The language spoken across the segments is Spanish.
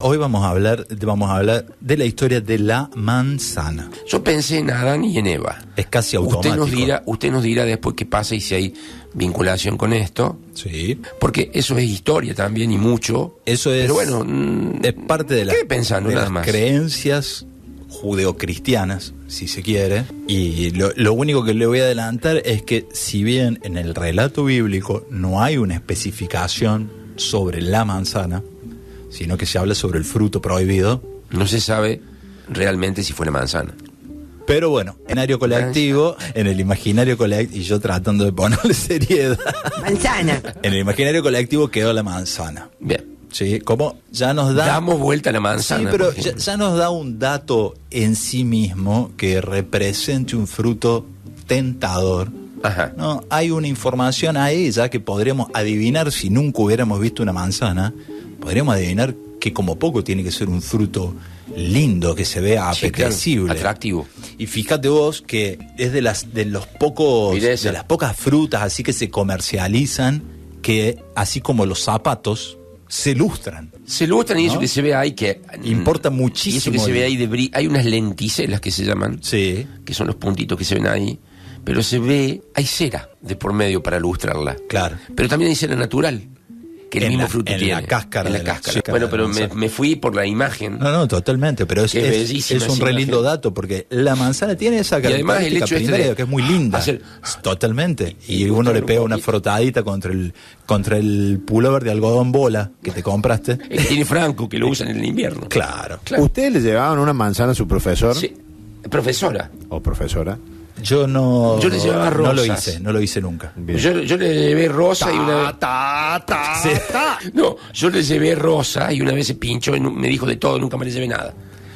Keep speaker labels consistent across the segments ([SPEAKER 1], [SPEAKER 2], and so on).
[SPEAKER 1] hoy vamos a hablar de la historia de la manzana.
[SPEAKER 2] Yo pensé en Adán y en Eva.
[SPEAKER 1] Es casi automático.
[SPEAKER 2] Usted nos dirá después qué pasa y si hay vinculación con esto.
[SPEAKER 1] Sí.
[SPEAKER 2] Porque eso es historia también y mucho.
[SPEAKER 1] Eso es.
[SPEAKER 2] Pero bueno,
[SPEAKER 1] es parte de,
[SPEAKER 2] pensando,
[SPEAKER 1] de
[SPEAKER 2] nada
[SPEAKER 1] las
[SPEAKER 2] más.
[SPEAKER 1] creencias judeocristianas, si se quiere. Y lo único que le voy a adelantar es que si bien en el relato bíblico no hay una especificación sobre la manzana, sino que se habla sobre el fruto prohibido,
[SPEAKER 2] no se sabe realmente si fue la manzana.
[SPEAKER 1] Pero bueno, en el imaginario colectivo, y yo tratando de ponerle seriedad.
[SPEAKER 3] Manzana.
[SPEAKER 1] En el imaginario colectivo quedó la manzana.
[SPEAKER 2] Bien.
[SPEAKER 1] Sí, como ya nos da...
[SPEAKER 2] Damos vuelta a la manzana.
[SPEAKER 1] Sí, pero ya nos da un dato en sí mismo que represente un fruto tentador.
[SPEAKER 2] Ajá.
[SPEAKER 1] No, hay una información ahí ya que podríamos adivinar si nunca hubiéramos visto una manzana. Podríamos adivinar que como poco tiene que ser un fruto lindo, que se vea apetecible,
[SPEAKER 2] claro, atractivo.
[SPEAKER 1] Y fíjate vos que es de las pocas frutas así que se comercializan que así como los zapatos se lustran.
[SPEAKER 2] Se lustran y
[SPEAKER 1] ¿no?
[SPEAKER 2] eso que se ve ahí que
[SPEAKER 1] importa muchísimo.
[SPEAKER 2] Y eso que se ve ahí hay unas lenticelas que se llaman,
[SPEAKER 1] sí,
[SPEAKER 2] que son los puntitos que se ven ahí, pero se ve, hay cera de por medio para lustrarla.
[SPEAKER 1] Claro.
[SPEAKER 2] Pero también hay cera natural, que el mismo fruto tiene.
[SPEAKER 1] En la cáscara.
[SPEAKER 2] Bueno, pero me fui por la imagen.
[SPEAKER 1] No, totalmente, pero es un re lindo dato, porque la manzana tiene esa característica primaria que es muy linda. Totalmente. Y uno le pega una frotadita contra el pullover de algodón bola que te compraste.
[SPEAKER 2] El que tiene Franco, que lo usan en el invierno.
[SPEAKER 1] Claro.
[SPEAKER 4] ¿Ustedes le llevaban una manzana a su profesor?
[SPEAKER 2] Sí. Profesora.
[SPEAKER 4] ¿O profesora?
[SPEAKER 1] Yo
[SPEAKER 2] le llevaba rosas.
[SPEAKER 1] No lo hice nunca.
[SPEAKER 2] Yo le llevé rosa y una vez... No, yo le llevé rosa y una vez se pinchó y me dijo de todo, nunca me le llevé nada.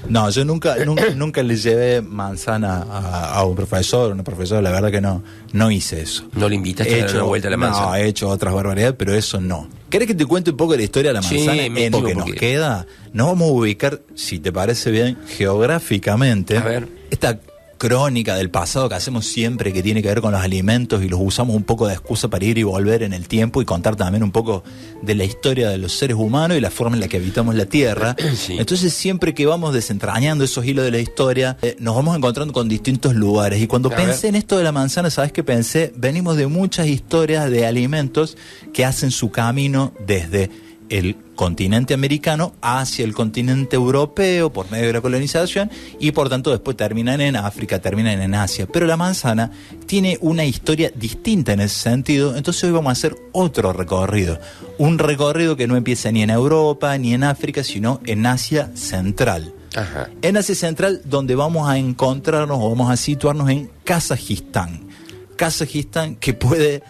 [SPEAKER 1] No, yo nunca le llevé manzana a un profesor o una profesora, la verdad que no hice eso.
[SPEAKER 2] ¿No le invitaste a dar una vuelta a la manzana?
[SPEAKER 1] No, he hecho otras barbaridades, pero eso no. ¿Querés que te cuente un poco de la historia de la manzana?
[SPEAKER 2] Sí,
[SPEAKER 1] porque nos queda. Nos vamos a ubicar, si te parece bien, geográficamente.
[SPEAKER 2] A ver.
[SPEAKER 1] Esta crónica del pasado que hacemos siempre, que tiene que ver con los alimentos, y los usamos un poco de excusa para ir y volver en el tiempo y contar también un poco de la historia de los seres humanos y la forma en la que habitamos la Tierra.
[SPEAKER 2] Sí.
[SPEAKER 1] Entonces siempre que vamos desentrañando esos hilos de la historia, nos vamos encontrando con distintos lugares. Y cuando pensé en esto de la manzana, ¿sabes qué pensé? Venimos de muchas historias de alimentos que hacen su camino desde el continente americano hacia el continente europeo por medio de la colonización, y por tanto después terminan en África, terminan en Asia. Pero la manzana tiene una historia distinta en ese sentido. Entonces hoy vamos a hacer otro recorrido, un recorrido que no empieza ni en Europa ni en África, sino en Asia Central.
[SPEAKER 2] Ajá.
[SPEAKER 1] En Asia Central, donde vamos a encontrarnos o vamos a situarnos en Kazajistán, que puede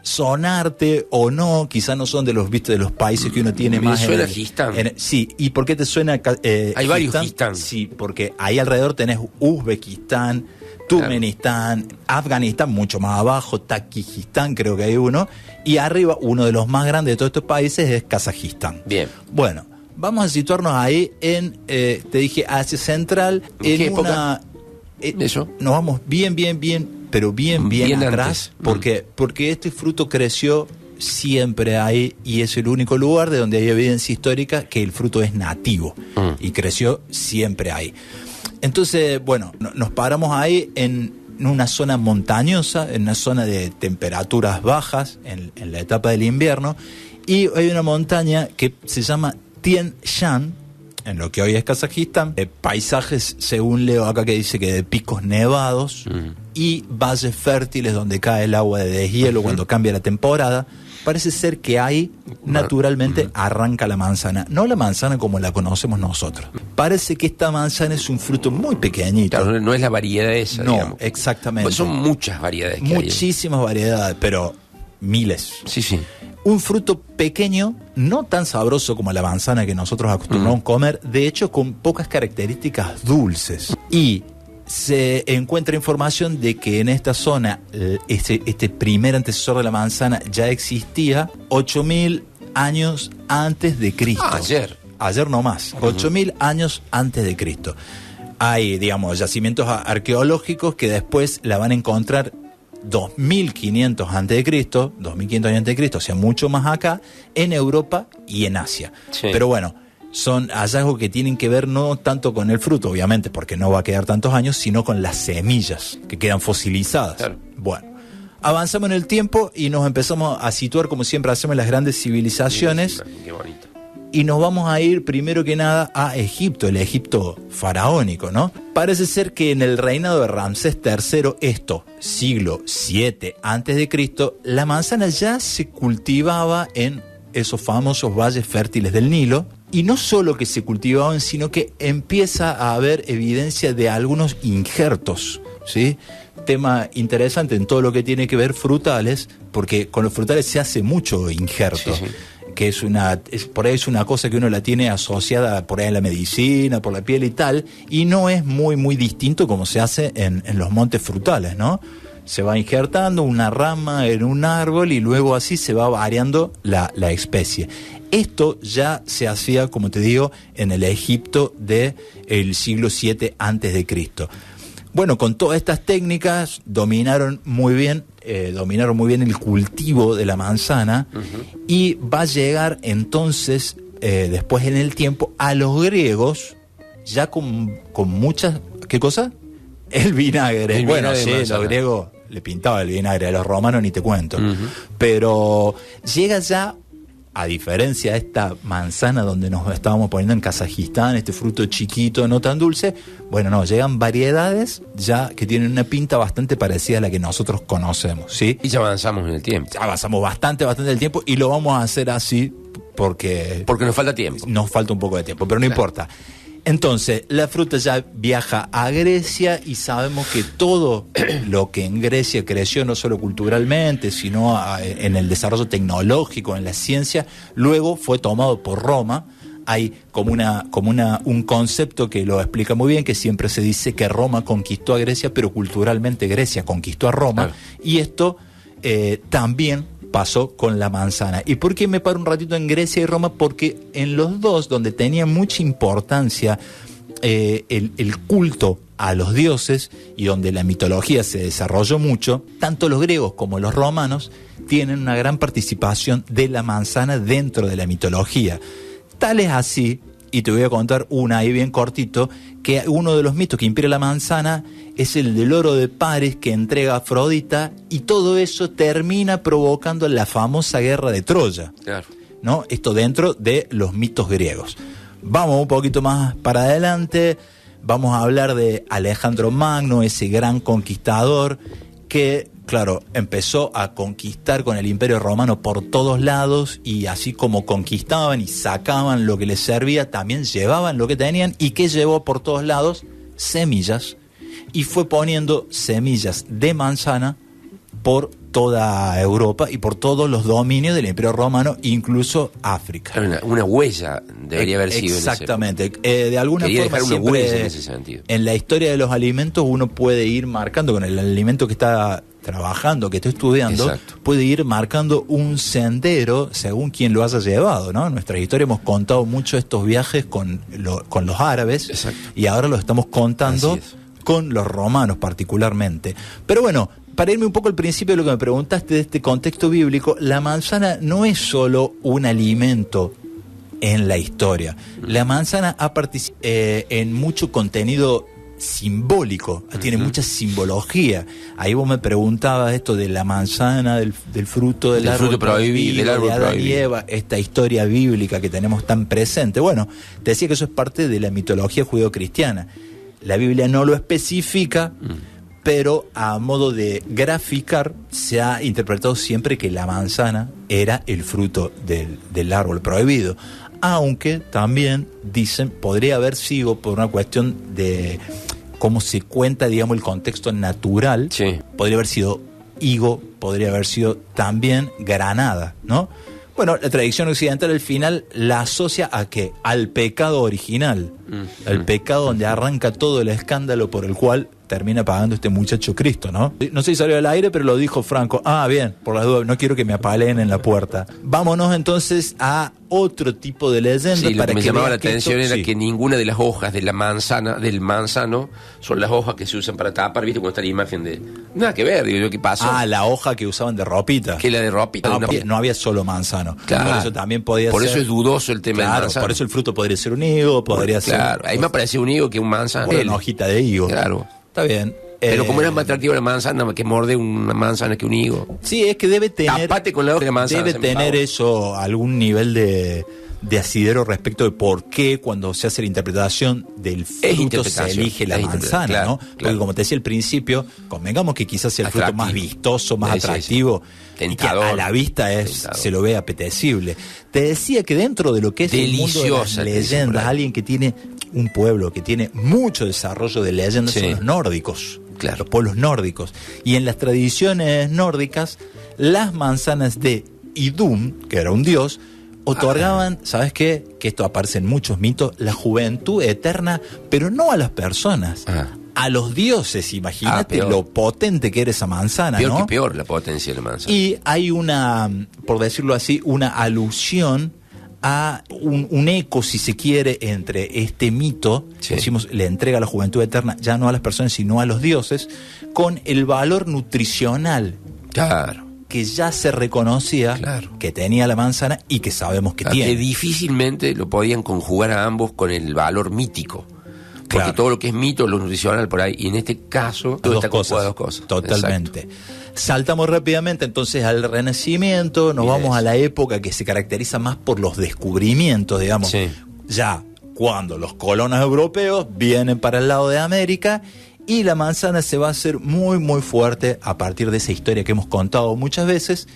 [SPEAKER 1] sonarte o no, quizá no son de los países que uno tiene más.
[SPEAKER 2] Me suena Gistán.
[SPEAKER 1] Sí, ¿y por qué te suena
[SPEAKER 2] hay varios Gistán?
[SPEAKER 1] Sí, porque ahí alrededor tenés Uzbekistán, Turkmenistán, Afganistán, mucho más abajo, Tayikistán, creo que hay uno, y arriba, uno de los más grandes de todos estos países es Kazajistán.
[SPEAKER 2] Bien.
[SPEAKER 1] Bueno, vamos a situarnos ahí en, te dije, Asia Central,
[SPEAKER 2] ¿En qué época?
[SPEAKER 1] Eso. Nos vamos bien, pero bien atrás,
[SPEAKER 2] antes.
[SPEAKER 1] porque este fruto creció siempre ahí, y es el único lugar de donde hay evidencia histórica que el fruto es nativo, y creció siempre ahí. Entonces, bueno, nos paramos ahí en una zona montañosa, en una zona de temperaturas bajas, en la etapa del invierno, y hay una montaña que se llama Tien Shan, en lo que hoy es Kazajistán, paisajes, según leo acá, que dice que de picos nevados y valles fértiles donde cae el agua de deshielo cuando cambia la temporada. Parece ser que ahí naturalmente arranca la manzana, no la manzana como la conocemos nosotros. Parece que esta manzana es un fruto muy pequeñito.
[SPEAKER 2] Claro, no es la variedad esa,
[SPEAKER 1] no,
[SPEAKER 2] digamos.
[SPEAKER 1] Exactamente.
[SPEAKER 2] Pues son muchas variedades que
[SPEAKER 1] muchísimas variedades, pero miles.
[SPEAKER 2] Sí.
[SPEAKER 1] Un fruto pequeño, no tan sabroso como la manzana que nosotros acostumbramos a comer, de hecho con pocas características dulces. Y se encuentra información de que en esta zona este primer antecesor de la manzana ya existía 8.000 años antes de Cristo. Ayer no más, 8.000 años antes de Cristo. Hay, digamos, yacimientos arqueológicos que después la van a encontrar 2.500 a.C., o sea, mucho más acá, en Europa y en Asia.
[SPEAKER 2] Sí.
[SPEAKER 1] Pero bueno, son hallazgos que tienen que ver no tanto con el fruto, obviamente, porque no va a quedar tantos años, sino con las semillas que quedan fosilizadas.
[SPEAKER 2] Claro.
[SPEAKER 1] Bueno, avanzamos en el tiempo y nos empezamos a situar, como siempre hacemos en las grandes civilizaciones.
[SPEAKER 2] Qué bonito.
[SPEAKER 1] Y nos vamos a ir primero que nada a Egipto, el Egipto faraónico, ¿no? Parece ser que en el reinado de Ramsés III, siglo VII a.C., la manzana ya se cultivaba en esos famosos valles fértiles del Nilo. Y no solo que se cultivaban, sino que empieza a haber evidencia de algunos injertos, ¿sí? Tema interesante en todo lo que tiene que ver frutales, porque con los frutales se hace mucho injerto.
[SPEAKER 2] Sí, sí.
[SPEAKER 1] Que por ahí es una cosa que uno la tiene asociada por ahí en la medicina, por la piel y tal, y no es muy, muy distinto como se hace en los montes frutales, ¿no? Se va injertando una rama en un árbol y luego así se va variando la especie. Esto ya se hacía, como te digo, en el Egipto del siglo VII a.C. Bueno, con todas estas técnicas dominaron muy bien el cultivo de la manzana. Uh-huh. Y va a llegar entonces, después en el tiempo, a los griegos, ya con muchas... ¿Qué cosa? El vinagre. Bueno, sí, los griegos le pintaba el vinagre, a los romanos ni te cuento. Uh-huh. Pero llega ya, a diferencia de esta manzana donde nos estábamos poniendo en Kazajistán, este fruto chiquito, no tan dulce, bueno, no, llegan variedades ya que tienen una pinta bastante parecida a la que nosotros conocemos, ¿sí?
[SPEAKER 2] Y ya avanzamos en el tiempo.
[SPEAKER 1] Ya avanzamos bastante el tiempo y lo vamos a hacer así porque
[SPEAKER 2] nos falta tiempo.
[SPEAKER 1] Nos falta un poco de tiempo, pero no importa. Entonces, la fruta ya viaja a Grecia y sabemos que todo lo que en Grecia creció, no solo culturalmente, sino en el desarrollo tecnológico, en la ciencia, luego fue tomado por Roma. Hay como un concepto que lo explica muy bien, que siempre se dice que Roma conquistó a Grecia, pero culturalmente Grecia conquistó a Roma. Claro. Y esto también pasó con la manzana. ¿Y por qué me paro un ratito en Grecia y Roma? Porque en los dos, donde tenía mucha importancia el culto a los dioses y donde la mitología se desarrolló mucho, tanto los griegos como los romanos tienen una gran participación de la manzana dentro de la mitología. Tal es así, y te voy a contar una ahí bien cortito, que uno de los mitos que inspira la manzana es el del oro de Paris que entrega a Afrodita, y todo eso termina provocando la famosa guerra de Troya.
[SPEAKER 2] Claro.
[SPEAKER 1] ¿No? Esto dentro de los mitos griegos. Vamos un poquito más para adelante, vamos a hablar de Alejandro Magno, ese gran conquistador que, claro, empezó a conquistar con el Imperio Romano por todos lados, y así como conquistaban y sacaban lo que les servía, también llevaban lo que tenían. ¿Y qué llevó por todos lados? Semillas. Y fue poniendo semillas de manzana por toda Europa y por todos los dominios del Imperio Romano, incluso África.
[SPEAKER 2] Una huella debería haber sido.
[SPEAKER 1] Exactamente. De alguna
[SPEAKER 2] Quería
[SPEAKER 1] forma
[SPEAKER 2] dejar una
[SPEAKER 1] siempre
[SPEAKER 2] huella en ese sentido.
[SPEAKER 1] En la historia de los alimentos uno puede ir marcando con el alimento que está trabajando, que está estudiando. Exacto. Puede ir marcando un sendero según quien lo haya llevado, ¿no? En nuestra historia hemos contado mucho estos viajes con los árabes. Exacto. Y ahora lo estamos contando con los romanos particularmente. Pero bueno, para irme un poco al principio de lo que me preguntaste de este contexto bíblico, la manzana no es solo un alimento en la historia. La manzana ha participado en mucho contenido simbólico, tiene mucha simbología. Ahí vos me preguntabas esto de la manzana, del fruto del árbol prohibido, de Adán y Eva, esta historia bíblica que tenemos tan presente. Bueno, te decía que eso es parte de la mitología judeocristiana. La Biblia no lo especifica, pero a modo de graficar se ha interpretado siempre que la manzana era el fruto del árbol prohibido. Aunque también dicen, podría haber sido por una cuestión de cómo se cuenta, digamos, el contexto natural. Sí. Podría haber sido higo, podría haber sido también granada, ¿no? Bueno, la tradición occidental al final la asocia a ¿qué? Al pecado original, al pecado donde arranca todo el escándalo por el cual termina pagando este muchacho Cristo, ¿no? No sé si salió al aire, pero lo dijo Franco. Ah, bien, por las dudas, no quiero que me apaleen en la puerta. Vámonos entonces a otro tipo de leyenda.
[SPEAKER 2] Sí, lo que me llamaba la
[SPEAKER 1] veas que
[SPEAKER 2] atención
[SPEAKER 1] esto-
[SPEAKER 2] era
[SPEAKER 1] sí.
[SPEAKER 2] que ninguna de las hojas de la manzana, del manzano, son las hojas que se usan para tapar, ¿viste? Cuando está la imagen de... Nada que ver, digo yo, ¿qué pasó?
[SPEAKER 1] Ah, la hoja que usaban de ropita.
[SPEAKER 2] Que la de ropita.
[SPEAKER 1] No,
[SPEAKER 2] de una-
[SPEAKER 1] no había solo manzano.
[SPEAKER 2] Claro.
[SPEAKER 1] Por eso también podía
[SPEAKER 2] Por
[SPEAKER 1] ser...
[SPEAKER 2] eso es dudoso el tema del
[SPEAKER 1] Claro,
[SPEAKER 2] manzano.
[SPEAKER 1] por eso el fruto podría ser un higo, podría ser...
[SPEAKER 2] Claro, ahí me parecía un higo que un manzano.
[SPEAKER 1] una hojita de higo.
[SPEAKER 2] Claro.
[SPEAKER 1] Está bien.
[SPEAKER 2] Pero como era más atractiva la manzana que morde una manzana que un higo.
[SPEAKER 1] Sí, es que debe tener...
[SPEAKER 2] Tapate con la hoja de la manzana.
[SPEAKER 1] Debe
[SPEAKER 2] se me
[SPEAKER 1] tener
[SPEAKER 2] favor.
[SPEAKER 1] eso, algún nivel de asidero respecto de por qué cuando se hace la interpretación del fruto se
[SPEAKER 2] interpretación,
[SPEAKER 1] elige la
[SPEAKER 2] es
[SPEAKER 1] manzana,
[SPEAKER 2] claro,
[SPEAKER 1] ¿no?
[SPEAKER 2] claro.
[SPEAKER 1] Porque como te decía al principio, convengamos que quizás sea el fruto
[SPEAKER 2] Atractivo.
[SPEAKER 1] más vistoso, más
[SPEAKER 2] Sí, sí,
[SPEAKER 1] atractivo,
[SPEAKER 2] sí.
[SPEAKER 1] y que
[SPEAKER 2] Tentador.
[SPEAKER 1] a la vista
[SPEAKER 2] Tentador.
[SPEAKER 1] se lo ve apetecible. Te decía que dentro de lo que es el mundo de
[SPEAKER 2] Deliciosa,
[SPEAKER 1] las
[SPEAKER 2] te dicen por
[SPEAKER 1] leyendas,
[SPEAKER 2] ahí.
[SPEAKER 1] alguien que tiene un pueblo que tiene mucho desarrollo de leyendas
[SPEAKER 2] Sí.
[SPEAKER 1] son los nórdicos.
[SPEAKER 2] Claro.
[SPEAKER 1] Los pueblos nórdicos. Y en las tradiciones nórdicas, las manzanas de Idun, que era un dios, otorgaban, ¿sabes qué? Que esto aparece en muchos mitos, la juventud eterna, pero no a las personas, a los dioses. Imagínate
[SPEAKER 2] peor.
[SPEAKER 1] lo potente que era esa manzana,
[SPEAKER 2] Peor
[SPEAKER 1] ¿no?
[SPEAKER 2] que peor la potencia de la manzana.
[SPEAKER 1] Y hay una, por decirlo así, una alusión a un eco, si se quiere, entre este mito,
[SPEAKER 2] Sí.
[SPEAKER 1] decimos, le entrega la juventud eterna ya no a las personas, sino a los dioses, con el valor nutricional
[SPEAKER 2] Claro.
[SPEAKER 1] que ya se reconocía
[SPEAKER 2] Claro.
[SPEAKER 1] que tenía la manzana y que sabemos que
[SPEAKER 2] Que
[SPEAKER 1] tiene.
[SPEAKER 2] difícilmente lo podían conjugar a ambos con el valor mítico. Porque
[SPEAKER 1] Claro.
[SPEAKER 2] todo lo que es mito, lo nutricional por ahí, y en este caso, todo está conjugado a dos cosas.
[SPEAKER 1] Totalmente. Saltamos rápidamente entonces al Renacimiento, nos
[SPEAKER 2] Yes.
[SPEAKER 1] vamos a la época que se caracteriza más por los descubrimientos, digamos.
[SPEAKER 2] Sí.
[SPEAKER 1] Ya cuando los colonos europeos vienen para el lado de América y la manzana se va a hacer muy muy fuerte a partir de esa historia que hemos contado muchas veces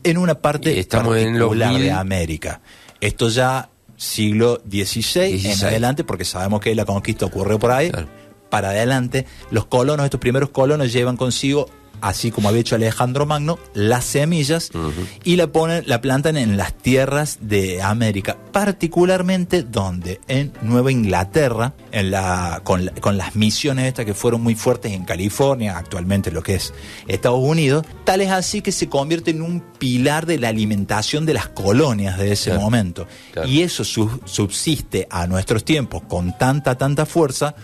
[SPEAKER 1] en una parte
[SPEAKER 2] Y estamos en los
[SPEAKER 1] particular de
[SPEAKER 2] 1000.
[SPEAKER 1] América. Esto ya siglo XVI en
[SPEAKER 2] 16.
[SPEAKER 1] adelante, porque sabemos que la conquista ocurrió por ahí.
[SPEAKER 2] Claro.
[SPEAKER 1] Para adelante, los colonos, estos primeros colonos llevan consigo, así como había hecho Alejandro Magno, las semillas y la plantan en las tierras de América, particularmente donde en Nueva Inglaterra, con las misiones estas que fueron muy fuertes en California, actualmente lo que es Estados Unidos, tal es así que se convierte en un pilar de la alimentación de las colonias de ese
[SPEAKER 2] Claro.
[SPEAKER 1] momento.
[SPEAKER 2] Claro.
[SPEAKER 1] Y eso subsiste a nuestros tiempos con tanta fuerza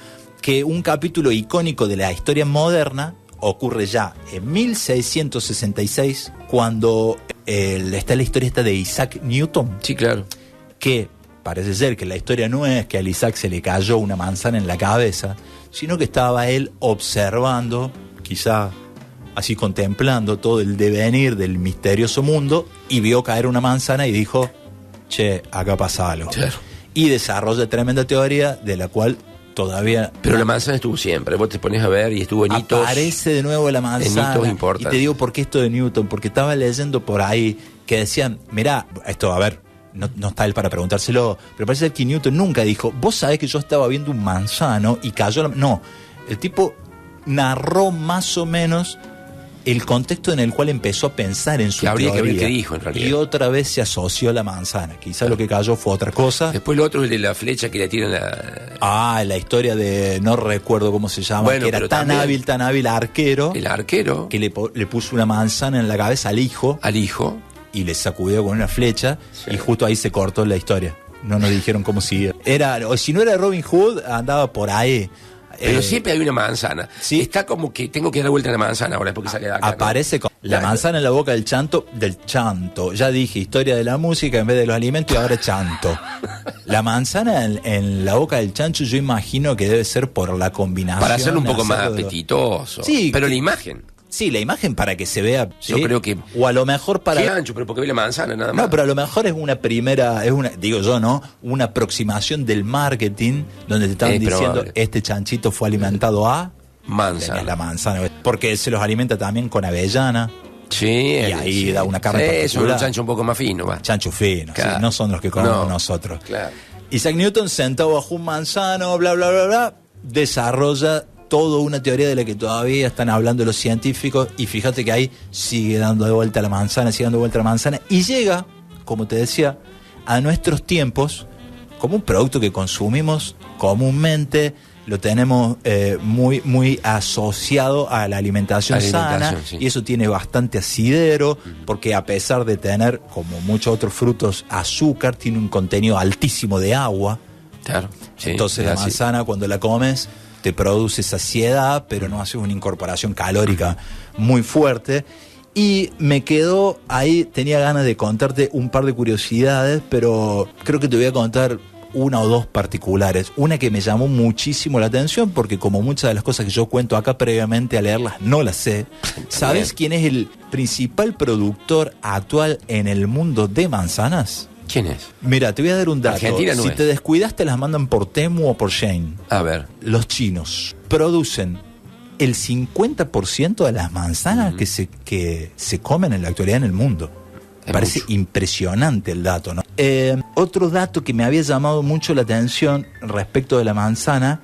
[SPEAKER 1] que un capítulo icónico de la historia moderna ocurre ya en 1666 cuando está la historia esta de Isaac Newton,
[SPEAKER 2] Sí, claro.
[SPEAKER 1] que parece ser que la historia no es que al Isaac se le cayó una manzana en la cabeza, sino que estaba él observando, quizá así contemplando todo el devenir del misterioso mundo y vio caer una manzana y dijo, che, acá pasa algo.
[SPEAKER 2] Claro.
[SPEAKER 1] Y desarrolla tremenda teoría de la cual todavía
[SPEAKER 2] Pero la manzana estuvo siempre. Vos te pones a ver y estuvo en hitos.
[SPEAKER 1] aparece de nuevo la manzana.
[SPEAKER 2] hitos
[SPEAKER 1] Y
[SPEAKER 2] importantes.
[SPEAKER 1] te digo por qué esto de Newton, porque estaba leyendo por ahí que decían, mirá, esto, a ver, no está él para preguntárselo, pero parece que Newton nunca dijo, vos sabés que yo estaba viendo un manzano y cayó la... No, el tipo narró más o menos el contexto en el cual empezó a pensar en su
[SPEAKER 2] Que habría que ver
[SPEAKER 1] teoría.
[SPEAKER 2] qué dijo, en realidad.
[SPEAKER 1] Y otra vez se asoció a la manzana. Quizá lo que cayó fue otra cosa.
[SPEAKER 2] Después lo otro es el de la flecha que le tiran
[SPEAKER 1] La historia de, no recuerdo cómo se llama,
[SPEAKER 2] Bueno,
[SPEAKER 1] que era
[SPEAKER 2] pero
[SPEAKER 1] tan
[SPEAKER 2] también
[SPEAKER 1] hábil arquero,
[SPEAKER 2] el arquero
[SPEAKER 1] que le puso una manzana en la cabeza al hijo
[SPEAKER 2] al hijo.
[SPEAKER 1] y le sacudió con una flecha,
[SPEAKER 2] Sí.
[SPEAKER 1] y justo ahí se cortó la historia. No nos dijeron cómo seguía. O si no era Robin Hood, andaba por ahí.
[SPEAKER 2] Pero siempre hay una manzana.
[SPEAKER 1] sí.
[SPEAKER 2] Está como que tengo que dar vuelta a la manzana ahora porque sale de acá. ¿no?
[SPEAKER 1] Aparece con la
[SPEAKER 2] Claro.
[SPEAKER 1] manzana en la boca del chanto. Ya dije, historia de la música en vez de los alimentos y ahora chanto. La manzana en la boca del chancho, yo imagino que debe ser por la combinación.
[SPEAKER 2] Para hacerlo un poco más
[SPEAKER 1] hacerlo de-
[SPEAKER 2] apetitoso.
[SPEAKER 1] Sí,
[SPEAKER 2] Pero
[SPEAKER 1] que-
[SPEAKER 2] la imagen.
[SPEAKER 1] Sí, la imagen para que se vea.
[SPEAKER 2] Yo
[SPEAKER 1] ¿sí?
[SPEAKER 2] creo que-
[SPEAKER 1] O a lo mejor para.
[SPEAKER 2] Qué ancho, pero porque ve la manzana nada más.
[SPEAKER 1] No, pero a lo mejor es una primera, digo yo, ¿no? Una aproximación del marketing donde te estaban
[SPEAKER 2] Es
[SPEAKER 1] diciendo,
[SPEAKER 2] probable.
[SPEAKER 1] este chanchito fue alimentado a
[SPEAKER 2] Manzana.
[SPEAKER 1] tenés la manzana. Porque se los alimenta también con avellana,
[SPEAKER 2] Sí.
[SPEAKER 1] Y ahí da una carne
[SPEAKER 2] Eso,
[SPEAKER 1] particular.
[SPEAKER 2] un chancho un poco más fino, va.
[SPEAKER 1] chancho fino,
[SPEAKER 2] Claro.
[SPEAKER 1] ¿sí? No son los que comemos
[SPEAKER 2] No.
[SPEAKER 1] nosotros.
[SPEAKER 2] Claro.
[SPEAKER 1] Isaac Newton, sentado bajo un manzano, bla, bla, bla, bla, desarrolla toda una teoría de la que todavía están hablando los científicos, y fíjate que ahí sigue dando de vuelta la manzana, sigue dando de vuelta la manzana, y llega, como te decía, a nuestros tiempos como un producto que consumimos comúnmente, lo tenemos muy asociado a la alimentación sana,
[SPEAKER 2] sí.
[SPEAKER 1] y eso tiene bastante asidero, porque a pesar de tener, como muchos otros frutos, azúcar, tiene un contenido altísimo de agua.
[SPEAKER 2] Claro. Sí,
[SPEAKER 1] entonces la manzana, cuando la comes, te produce saciedad, pero no hace una incorporación calórica muy fuerte. Y me quedó ahí, tenía ganas de contarte un par de curiosidades, pero creo que te voy a contar una o dos particulares. Una que me llamó muchísimo la atención, porque como muchas de las cosas que yo cuento acá previamente a leerlas no las sé. ¿Sabes quién es el principal productor actual en el mundo de manzanas?
[SPEAKER 2] ¿Quién es?
[SPEAKER 1] Mira, te voy a dar un dato.
[SPEAKER 2] Argentina no
[SPEAKER 1] si
[SPEAKER 2] es.
[SPEAKER 1] te descuidas, te las mandan por Temu o por Shein.
[SPEAKER 2] A ver.
[SPEAKER 1] Los chinos producen el 50% de las manzanas que se comen en la actualidad en el mundo. Me parece impresionante el dato, ¿no? Otro dato que me había llamado mucho la atención respecto de la manzana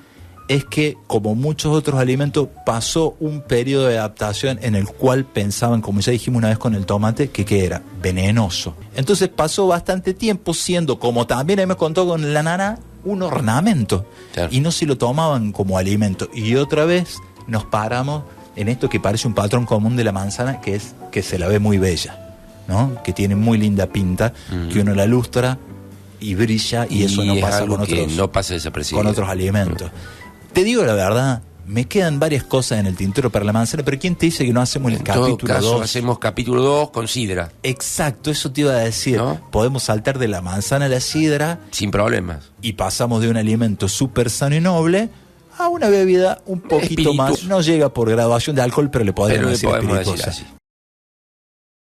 [SPEAKER 1] es que, como muchos otros alimentos, pasó un periodo de adaptación en el cual pensaban, como ya dijimos una vez con el tomate, que era venenoso. Entonces pasó bastante tiempo siendo, como también hemos contado con la nana, un ornamento.
[SPEAKER 2] Claro.
[SPEAKER 1] Y no se lo tomaban como alimento. Y otra vez nos paramos en esto que parece un patrón común de la manzana, que es que se la ve muy bella, ¿no? Que tiene muy linda pinta, que uno la lustra y brilla, y eso no pasa con otros,
[SPEAKER 2] no pasa desapercibido.
[SPEAKER 1] con otros alimentos. Te digo la verdad, me quedan varias cosas en el tintero para la manzana, pero ¿quién te dice que no hacemos el capítulo 2? En todo caso,
[SPEAKER 2] hacemos capítulo 2 con sidra.
[SPEAKER 1] Exacto, eso te iba a decir.
[SPEAKER 2] ¿No?
[SPEAKER 1] Podemos saltar de la manzana a la sidra
[SPEAKER 2] sin problemas.
[SPEAKER 1] Y pasamos de un alimento súper sano y noble a una bebida un poquito más. No llega por graduación de alcohol, pero le podemos decir espirituosa.